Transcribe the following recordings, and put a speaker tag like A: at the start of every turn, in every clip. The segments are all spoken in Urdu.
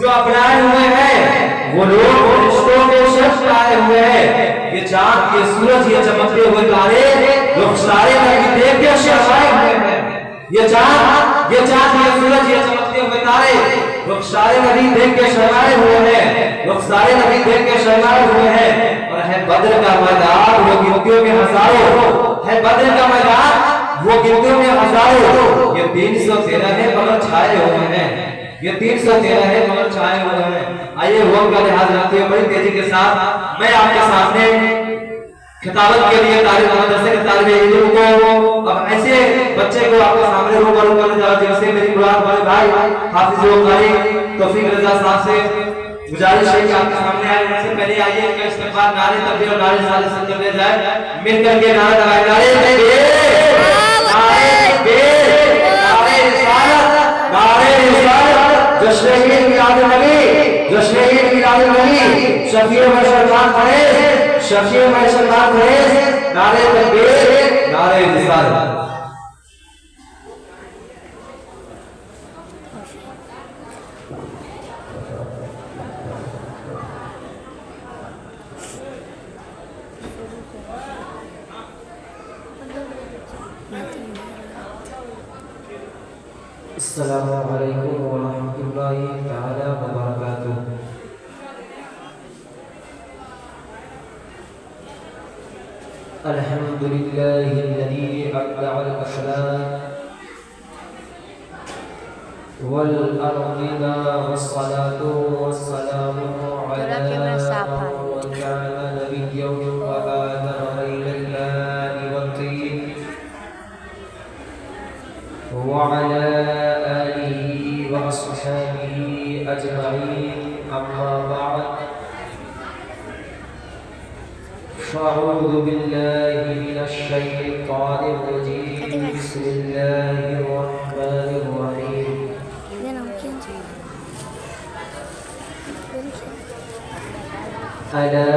A: جو اپنائے ہوئے ہیں وہ لوگ فرشتوں کے شخص آئے ہوئے ہیں. یہ چاند یہ سورج یہ چمکتے ہوئے تارے لوگ سارے نبی دیکھ کے شرمائے ہوئے ہیں. یہ چاند یہ سورج یہ چمکتے ہوئے تارے لوگ سارے نبی دیکھ کے شرمائے ہوئے ہیں. لوگ سارے نبی دیکھ کے شرمائے ہوئے ہیں. اور ہے بدر کا میدان وہ گنتیوں میں ہزاروں ہے. بدر کا میدان وہ گنتیوں میں ہزاروں. یہ 313 ہے مگر چھائے ہوئے ہیں. یہ 313 ہے مگر چھائے ہوئے ہیں. آئیے وقت کا لحاظ رکھتے ہوئے بڑی تیزی کے ساتھ میں آپ کے سامنے خطابت کے لیے مدرسے کے طالب علم کو اب ایسے بچے کو آپ کے سامنے روبرو کرنے جا رہا ہوں جیسے میری مراد والے بھائی حافظ و قاری توفیق رضا صاحب سے گزارش ہے کہ آپ کے سامنے آئے. ان سے پہلے آئیے ان کا استقبال نعرے تکبیر اور نعرے رسالت سے کر لیا جائے. مل کر کے نعرہ لگائیں. نعرے تکبیر نعرے تکبیر نعرے رسالت نعرے رسالت. جشن عید میلاد النبی جشن عید میلاد النبی شفیع محشر فیض شفیع محشر فیض. نعرے تکبیر نعرے رسالت. السلام علیکم ورحمۃ اللہ تعالی وبرکاتہ. الحمد للہ الذی ابدع الاخلاق والارضنا والصلاة والسلام علی من كان نبیا وآدم بین الماء والطین وعلى آله وأصحابه أجمعين. أما بعد فأعوذ بالله من الشيطان الرجيم. بسم الله الرحمن الرحيم. ألا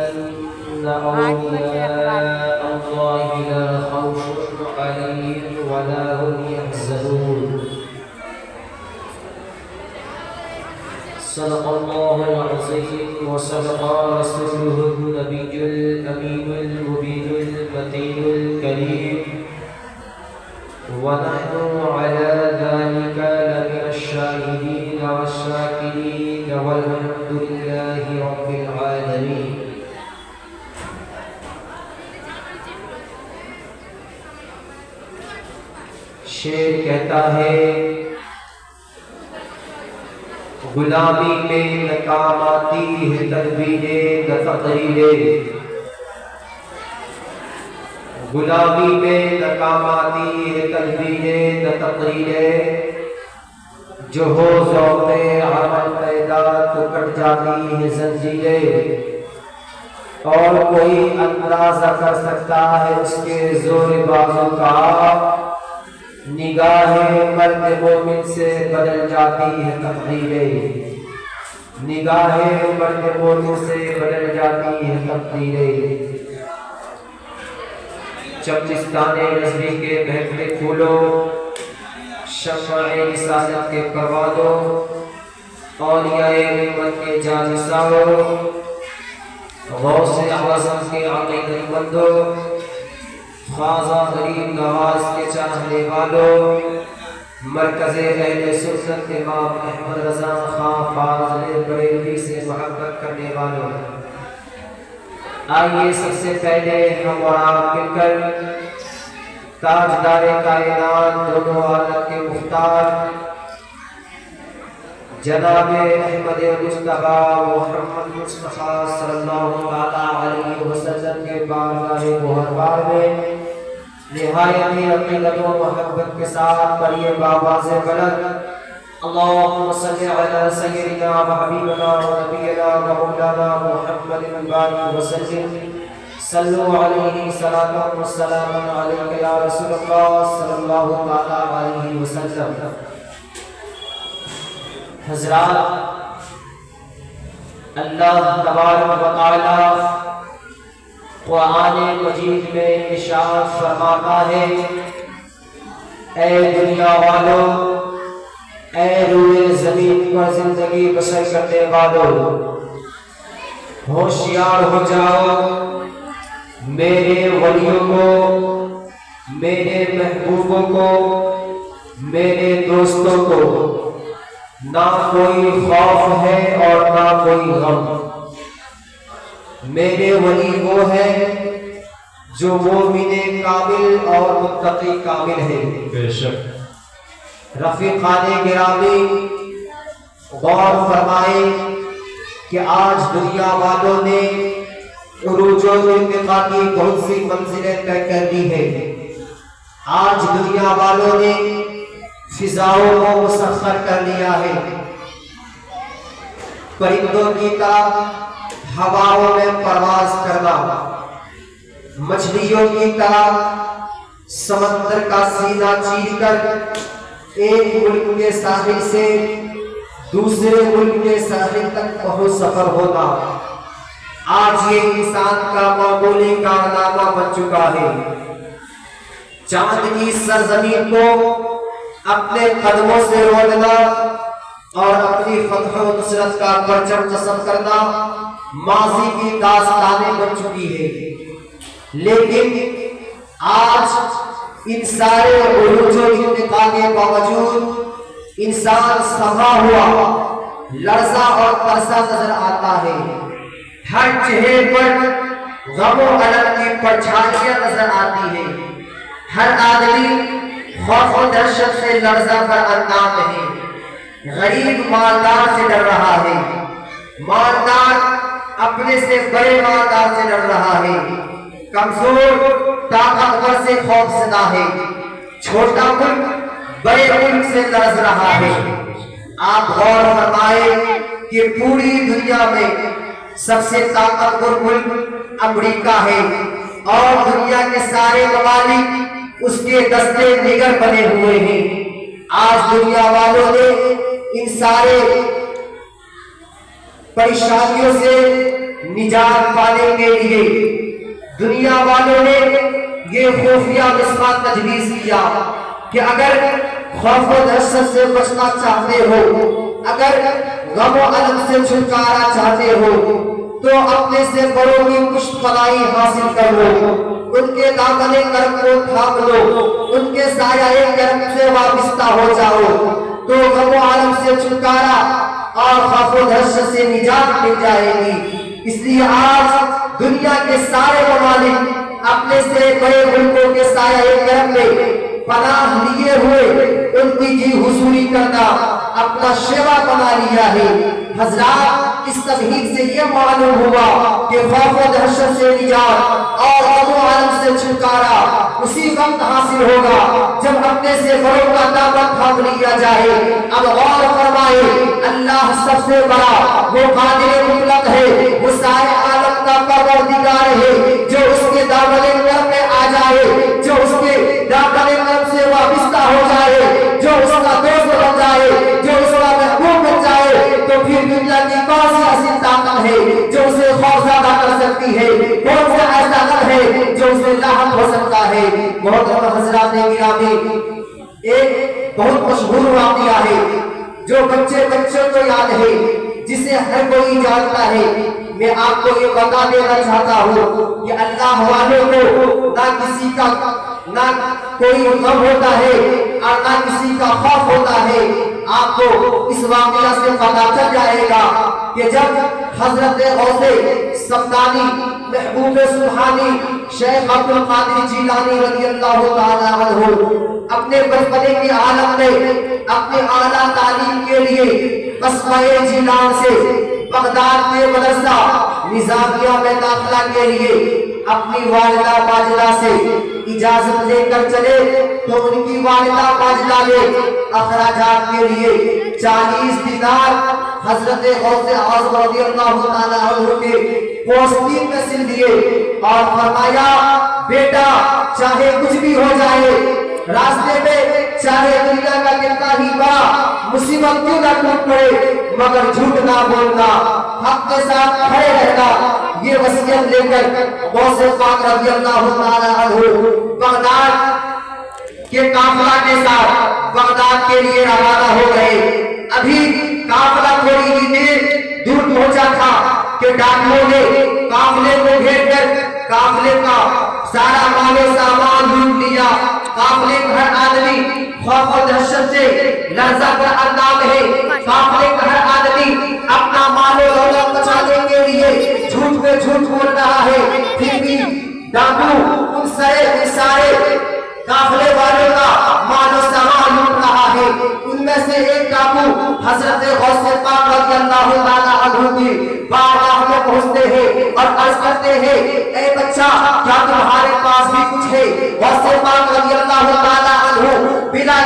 A: إن أولياء الله لا خوف عليهم ولا هم يحزنون. صدق الله العظيم وصدق رسوله النبي الأمين المبين المتين الكريم. ونحن على ذلك لمن الشاهدين والشاكرين والحمد لله رب العالمين. شعر کہتا ہے غلامی میں ناکام آتی ہے تدبیریں نہ تقریریں. غلامی میں ناکام آتی ہے تدبیریں نہ تقریریں. جو ہو ذوق عمل پیدا تو کٹ جاتی ہے زنجیریں. اور کوئی اندازہ کر سکتا ہے اس کے زور بازو کا. نگاہ مرد مومن سے بدل جاتی ہے تقدیریں. نگاہ مرد مومن سے بدل جاتی ہے تقدیریں. چمچستان نظری کے بہکتے پھولوں شمع رسالت کے پروانوں اولیاء امت کے جانثاروں غوث اعظم کے عقیدت مندوں خواجہ غریب نواز کے چاہنے والوں مرکز اہل سنت امام احمد رضا خان فاضل بریلوی سے محبت کرنے والوں. آئیے سب سے پہلے ہم اور آپ مل کر تاجدار کائنات دونوں عالم کے مختار جناب احمد مصطفیٰ محمد مصطفیٰ صلی اللہ علیہ وسلم کے بارگاہ محربار میں نہایت عقیدت و محبت کے ساتھ پڑھیے بآواز بلند اللهم صل على سيدنا وحبيبنا ونبينا ومولانا محمد وبارك وسلم. صلوا عليه صلاة والسلام عليك يا رسول الله صلى الله عليه وسلم. حضرات، اللہ تبارک و تعالی قرآن مجید میں ارشاد فرماتا ہے اے دنیا والوں اے روئے زمین پر زندگی بسر کرنے والوں، ہوشیار ہو جاؤ، میرے ولیوں کو، میرے محبوبوں کو، میرے دوستوں کو نہ کوئی خوف ہے اور نہ کوئی غم۔ میرے ولی وہ ہے جو مومن کامل اور متقی کامل ہے۔ بے شک رفیقان گرامی غور فرمائے کہ آج دنیا والوں نے عروج و ارتقاء کی بہت سی منزلیں طے کر دی ہے۔ آج دنیا والوں نے فضاؤں کو مسخر کر لیا ہے، پرندوں کی طرح ہواؤں میں پرواز کرنا، مچھلیوں کی طرح سمندر کا سینہ چیر کر ایک ملک کے ساحل سے دوسرے ملک کے ساحل تک بہت سفر ہونا آج یہ انسان کا معمولی کارنامہ بن چکا ہے۔ چاند کی سرزمین کو اپنے قدموں سے رولنا اور اپنی فتح و نصرت کا پرچم نصب کرنا ماضی کی داستانیں بن چکی ہے، لیکن آج ان سارے عروج و ارتقاء کے باوجود انسان سما ہوا، لرزا اور ترسا نظر آتا ہے۔ ہر چہرے پر غم و الم کی پرچھائیاں نظر آتی ہے۔ ہر آدمی خوف و دہشت سے لرزا پر اندام ہے۔ غریب مالدار سے ڈر رہا ہے، مالدار اپنے سے بڑے مالدار سے ڈر رہا ہے، کمزور طاقتور سے خوف زدہ ہے، چھوٹا ملک بڑے ملک سے لرز رہا ہے۔ آپ غور فرمائیں کہ پوری دنیا میں سب سے طاقتور ملک امریکہ ہے اور دنیا کے سارے ممالک اس کے دستے نگر بنے ہوئے ہیں۔ آج دنیا والوں نے ان سارے پریشانیوں سے نجات پانے کے لیے دنیا والوں نے یہ خفیہ نسخہ تجویز کیا کہ اگر خوف و دہشت سے بچنا چاہتے ہو، اگر غم و الم سے چھٹکارا چاہتے ہو تو اپنے سے بڑوں کی پشت پناہی حاصل کر لو، ان کے دامن کرم کو تھام لو، ان کے سایہ کرم سے وابستہ ہو جاؤ تو غم و الم سے چھٹکارا اور خوف و دہشت سے نجات مل جائے گی۔ اس لیے آج دنیا کے سارے ممالک اپنے سے بڑے ملکوں کے سایہ کرم میں پناہ لیے ہوئے ان کی جی حضوری کرنا اپنا شیوا بنا لیا ہے۔ حضرات، اس تمہید سے یہ معلوم ہوا کہ خوف و دہشت سے نجات اور غم و الم سے چھٹکارا اسی وقت حاصل ہوگا جب اپنے سے بڑوں کا دامن تھام لیا جائے۔ اب غور فرمائے، اللہ سب سے بڑا وہ قادر مطلق ہے، وہ سارے عالم کا پروردگار ہے، جو اس کے دامن کرم میں آ جائے، جو اس کے دامن کرم سے وابستہ ہو جائے، جو اس کا دوست بن جائے، جو اس کا محبوب بن جائے، تو پھر دنیا کی کون سی ایسی طاقت ہے جو اسے خوفزدہ کر سکتی ہے؟ کون سا ایسا غم ہے جو اسے لاحق ہو سکتا ہے؟ محترم حضرات گرامی، ایک بہت مشہور واقعہ ہے جو بچوں کو یاد ہے، جسے ہر کوئی جانتا ہے۔ میں آپ کو یہ بتا دینا چاہتا ہوں کہ اللہ والوں کو نہ کسی کا نہ کوئی غم ہوتا ہے اور نہ کسی کا خوف ہوتا ہے۔ آپ کو اس واقعہ سے پتہ چل جائے گا کہ جب حضرت غوث سمدانی محبوب سبحانی شیخ عبد القادر جیلانی رضی اللہ تعالی عنہ اپنے بچپنے کے عالم میں اپنے اعلیٰ تعلیم کے لیے قصبہ جیلان سے بغداد کے مدرسہ نظامیہ میں داخلہ کے لیے اپنی والدہ باجلہ سے اجازت لے کر چلے تو ان کی والدہ باجلہ نے اخراجات کے لیے 40 دینار حضرت غوث اعظم رضی اللہ تعالیٰ عنہ کے پوستین میں سل دیے اور فرمایا، بیٹا چاہے کچھ بھی ہو جائے، راستے میں چاہے دنیا کا کتنا ہی بڑا مصیبت کیوں نہ ٹوٹ پڑے، مگر جھوٹ نہ بولنا، حق کے ساتھ کھڑے رہنا، یہ وصیت لے کر غوث پاک رضی اللہ تعالیٰ عنہ بغداد
B: کہ قافلہ کے ساتھ بغداد کے لیے روانہ ہو گئے۔ ابھی قافلہ تھوڑی ہی دیر دور پہنچا تھا کہ ڈاکوؤں نے قافلے کو گھیر کر قافلے کا سارا مال و سامان لوٹ لیا۔ قافلے کا ہر آدمی خوف و دہشت سے لرزہ پر اندام ہے۔ قافلے کا ہر آدمی اپنا مال و دولت بچانے کے لیے جھوٹ پہ جھوٹ بول رہا ہے، پھر بھی ڈاکو ان سارے قافلے والوں کا مال و سامان لوٹ رہا ہے۔ ان میں سے ایک ڈاکو حضرت غوث پاک رضی اللہ تعالیٰ عنہ کی بارگاہ میں پہنچتے ہیں اور عرض کرتے ہیں، اے بچہ کیا تمہارے پاس بھی کچھ ہے؟ غوث پاک رضی اللہ تعالیٰ عنہ بلا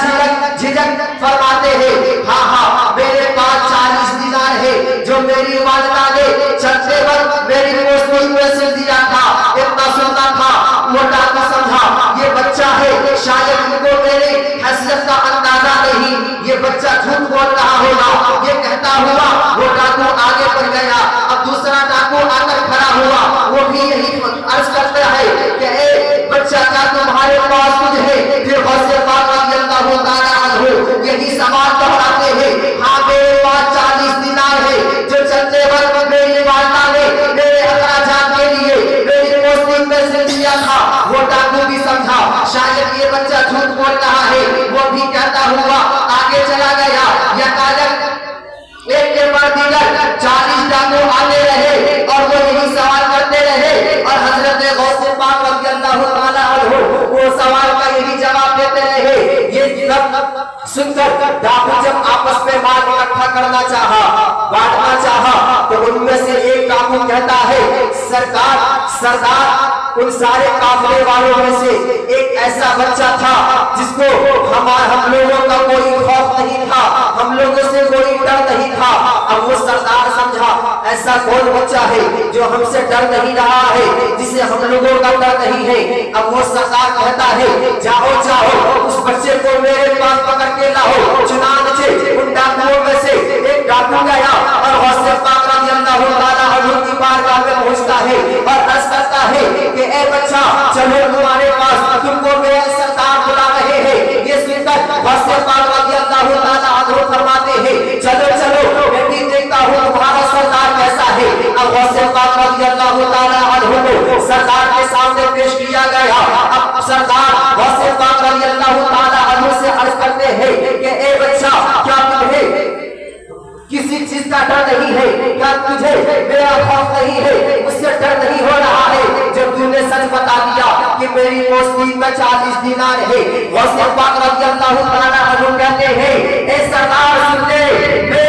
B: جھجک فرماتے ہیں، ہاں ہاں میرے پاس 40 دینار ہے جو میری والدہ نے چلتے وقت میری پوسٹنگ میں سل دیا تھا۔ اتنا سنتا تھا وہ ڈاکو سمجھا یہ بچہ ہے، شاید ان کو میری حیثیت کا اندازہ نہیں، یہ بچہ جھوٹ بول رہا ہوگا۔ یہ کہتا ہوا وہ ڈاکو آگے بڑھ گیا۔ اب دوسرا ڈاکو آ کر کھڑا ہوا، وہ بھی یہی عرض کرتا ہے کہ اے بچہ کیا تمہارے پاس کچھ ہے؟ پھر غوث پاک رضی اللہ تعالیٰ عنہ یہی سوال دہراتے ہیں، ہاں میرے پاس 40 دینار ہے جو چلتے وقت میری والدہ نے میرے اخراجات کے لیے میری پوسٹنگ میں سے دیا تھا۔ وہ ڈاکو بھی سمجھا شاید یہ بچہ جھوٹ بول رہا ہے، وہ بھی کہتا ہوا آگے چلا گیا۔ یکایک ایک کے بعد دیگر 40 ڈاکو آتے رہے اور وہ یہی سوال کرتے رہے اور حضرت غوث پاک رضی اللہ تعالیٰ عنہ وہ سوال کا یہی جواب دیتے رہے۔ یہ سب سن کر ڈاکو جب آپس میں مال اکٹھا کرنا چاہا، بانٹنا چاہا، تو ان میں سے ایک ڈاکو کہتا ہے، سردار ان سارے قافلے والوں میں سے ایک ایسا بچہ تھا جس کو ہم لوگوں کا کوئی خوف نہیں تھا، ہم لوگوں سے کوئی ڈر نہیں تھا۔ اب وہ سردار سمجھا ایسا کون بچہ ہے جو ہم سے ڈر نہیں رہا ہے، جسے ہم لوگوں کا ڈر نہیں ہے۔ اب وہ سردار کہتا ہے جاؤ اس بچے کو میرے پاس پکڑ کے لاؤ۔ چنانچہ ان ڈاکوؤں میں سے ایک ڈاکو گیا اور غوث پاک رضی اللہ تعالیٰ عنہ کی بارگاہ میں پہنچتا ہے اور عرض کرتا ہے کہ اے بچہ چلو تمہارے پاس تم کو میرے سردار بلا رہے ہیں۔ یہ سن کر غوث پاک رضی اللہ تعالیٰ عنہ فرماتے ہیں چلو میں بھی دیکھتا ہوں تمہارا سردار کیسا ہے۔ اب غوث پاک رضی اللہ تعالیٰ عنہ کو سردار کے سامنے پیش کیا گیا۔ اب سردار غوث پاک رضی اللہ تعالیٰ عنہ سے عرض کرتے ہیں کہ اے بچہ کیا تمہیں کسی چیز کا ڈر نہیں ہے؟ کیا تجھے میرا خوف نہیں ہے؟ اس سے ڈر نہیں ہو رہا ہے جب تم نے سچ بتا دیا کہ میری پوسٹنگ میں 40 دینار ہے؟ غوث پاک رضی اللہ تعالیٰ عنہ کہتے ہیں اے سردار سن لے، میں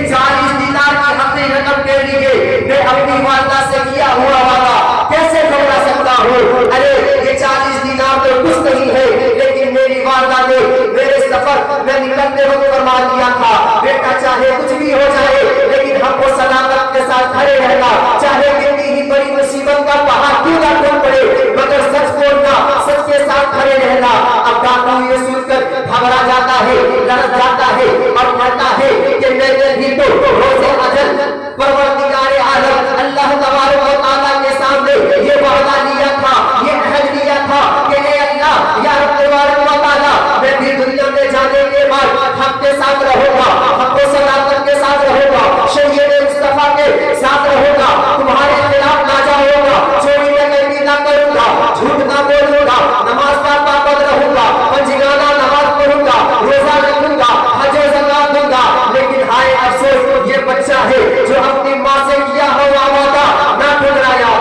B: 40 دینار کی اپنی رقم کے لیے میں اپنی والدہ سے کیا ہوا وعدہ کیسے دوہرا سکتا ہوں؟ ارے یہ 40 دینار تو کچھ نہیں ہے، لیکن میری والدہ نے میرے سفر میں نکلتے وقت فرما دیا تھا بیٹا چاہے کچھ بھی ہو جائے لیکن ہم کو سلامت کے ساتھ کھڑے رہنا، چاہے کتنی ہی بڑی مصیبت کا پہاڑ کیوں نہ ٹوٹ پڑے مگر سچ بولنا، سچ کے ساتھ کھڑے رہنا۔ اب ڈاکو یہ سن کر گھبرا جاتا ہے، لرز جاتا ہے اور کہتا ہے کہ میں نے بھی تو روز اجل پروردگار عالم اللہ تبارک و تعالیٰ کے سامنے یہ وعدہ لیا تھا، یہ عہد لیا تھا کہ اے اللہ یا رب تبارک و تعالیٰ میں بھی دنیا میں جانے کے بعد حق کے ساتھ رہوں گا، حق و صداقت کے ساتھ رہوں گا، شریعت مصطفیٰ کے ساتھ رہوں گا، تمہارے خلاف نہ جاؤں گا، چوری ڈکیتی نہ کروں گا، جھوٹ نہ بولوں گا، نماز کا پابند رہوں گا، پنجگانہ نماز پڑھوں گا، روزہ رکھوں گا، حج و زکات دوں گا۔ لیکن ہائے افسوس یہ بچہ ہے جو اپنی ماں سے کیا ہوا وعدہ نہ ٹھکرایا،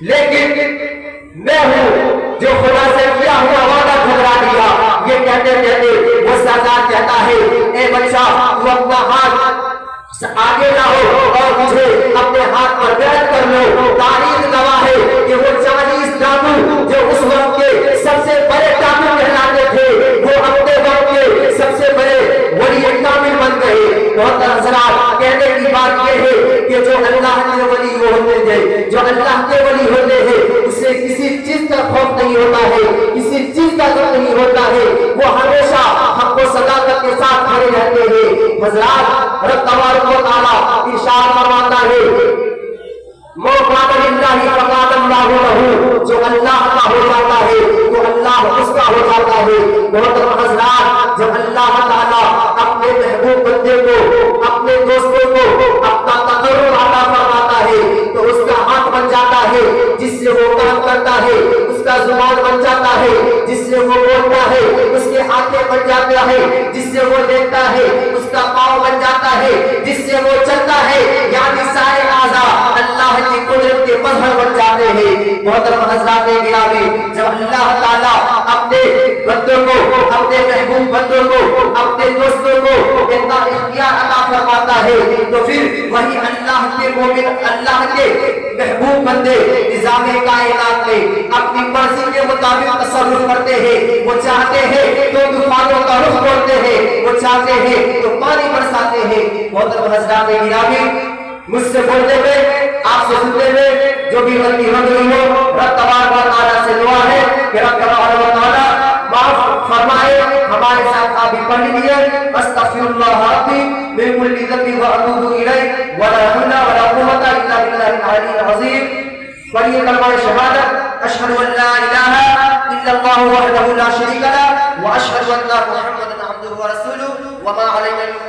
B: لیکن میں ہوں جو خدا سے کیا ہوا وعدہ ٹھکرا دیا۔ یہ کہتے کہتے وہ سردار کہتا ہے اے بچہ تو اپنا ہاتھ آگے لاؤ اور مجھے اپنے ہاتھ پر بیعت کر لو۔ تاریخ گواہ ہے کہ وہ 40 ڈاکو جو اس وقت کے سب سے بڑے ڈاکو کہلاتے تھے وہ اپنے وقت کے سب سے بڑے ولی کامل بن گئے۔ بہت حضرات کہنے کی بات یہ ہے کہ جو اللہ کے ولی ہوتے ہیں، جو اللہ کے ولی ہوتے ہیں اسے کسی چیز کا خوف نہیں ہوتا ہے، کسی چیز کا غم نہیں ہوتا ہے، وہ ہمیشہ حق و صداقت کے ساتھ کھڑے رہتے ہیں۔ حضرات رب تبارک و تعالیٰ ارشاد فرماتا ہے موقع للہ فقال اللہ لہ، جو اللہ کا ہو جاتا ہے تو اللہ اس کا ہو جاتا ہے۔ محترم حضرات، جب اللہ تعالیٰ اپنے محبوب بندے کو، اپنے دوستوں کو اپنا تقرب عطا فرماتا ہے تو اس کا ہاتھ بن جاتا ہے جس سے وہ کام کرتا ہے، اس کا زبان بن جاتا ہے جس سے وہ بولتا ہے، اس کے ہاتھیں بن جاتا ہے جس سے وہ دیکھتا ہے، اس کا پاؤں بن جاتا ہے جس سے وہ چلتا ہے، یعنی سارے اعضاء اللہ کی قدرت کے مظہر بن جاتے ہیں۔ محترم حضرات گرامی، جب اللہ تعالیٰ اپنے بندوں کو، اپنے محبوب بندوں کو، اپنے دوستوں کو اتنا اختیار عطا فرماتا ہے تو پھر وہی اللہ کے مومن، اللہ کے محبوب بندے نظام کائنات میں اپنی مرضی کے مطابق تصرف کرتے ہیں۔ وہ چاہتے ہیں تو طوفانوں کا رخ موڑتے ہیں، وہ چاہتے ہیں تو پانی برساتے ہیں۔ محترم حضرات گرامی، مجھ سے بولتے ہوئے، آپ سے سنتے ہوئے جو بھی غلطی ہو گئی ہو، رب تبارک و تعالیٰ سے دعا ہے کہ رب تبارک و تعالیٰ معاف فرمائے۔ ہمارے ساتھ آپ بھی پڑھ لیجیے، استغفر اللہ ربی من کل ذنب واتوب الیہ ولا حول ولا قوة الا باللہ العلی العظیم۔ پڑھیے کلمہ شہادت، اشہد ان لا الہ الا اللہ وحدہ لا شریک لہ واشہد ان محمدا عبدہ ورسولہ وما علینا